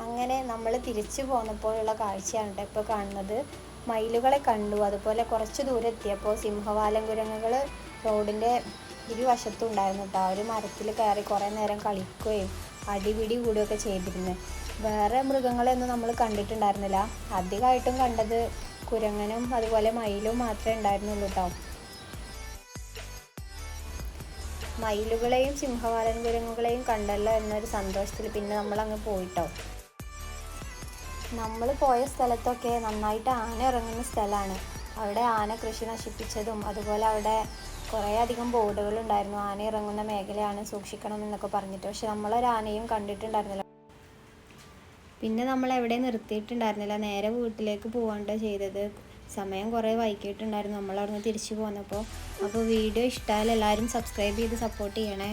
അങ്ങനെ നമ്മൾ തിരിച്ചു പോന്നപ്പോഴുള്ള കാഴ്ചയാണ് ഇപ്പോൾ കാണുന്നത്. മയിലുകളെ കണ്ടു. അതുപോലെ കുറച്ച് ദൂരം എത്തിയപ്പോൾ സിംഹവാലൻ കുരങ്ങുകൾ റോഡിൻ്റെ ഇരുവശത്തും ഉണ്ടായിരുന്നു കേട്ടോ. ഒരു മരത്തിൽ കയറി കുറേ നേരം കളിക്കുകയും അടിപിടി കൂടുകയൊക്കെ ചെയ്തിരുന്നു. വേറെ മൃഗങ്ങളെയൊന്നും നമ്മൾ കണ്ടിട്ടുണ്ടായിരുന്നില്ല. അധികമായിട്ടും കണ്ടത് കുരങ്ങനും അതുപോലെ മയിലും മാത്രമേ ഉണ്ടായിരുന്നുള്ളൂ കേട്ടോ. മയിലുകളെയും സിംഹവാലൻ കുരങ്ങുകളെയും കണ്ടല്ലോ എന്നൊരു സന്തോഷത്തിൽ പിന്നെ നമ്മളങ്ങ് പോയിട്ടോ. നമ്മൾ പോയ സ്ഥലത്തൊക്കെ നന്നായിട്ട് ആന ഇറങ്ങുന്ന സ്ഥലമാണ്. അവിടെ ആന കൃഷി നശിപ്പിച്ചതും അതുപോലെ അവിടെ കുറേ അധികം ബോർഡുകളുണ്ടായിരുന്നു. ആന ഇറങ്ങുന്ന മേഖലയാണ്, സൂക്ഷിക്കണം എന്നൊക്കെ പറഞ്ഞിട്ട്. പക്ഷെ നമ്മളൊരു ആനയും കണ്ടിട്ടുണ്ടായിരുന്നില്ല. പിന്നെ നമ്മൾ എവിടെ നിർത്തിയിട്ടുണ്ടായിരുന്നില്ല, നേരെ വീട്ടിലേക്ക് പോകേണ്ട ചെയ്തത്. സമയം കുറേ വൈകിട്ടുണ്ടായിരുന്നു നമ്മൾ അവിടുന്ന് തിരിച്ചു പോന്നപ്പോൾ. അപ്പോൾ വീഡിയോ ഇഷ്ടമായാൽ എല്ലാവരും സബ്സ്ക്രൈബ് ചെയ്ത് സപ്പോർട്ട് ചെയ്യണേ.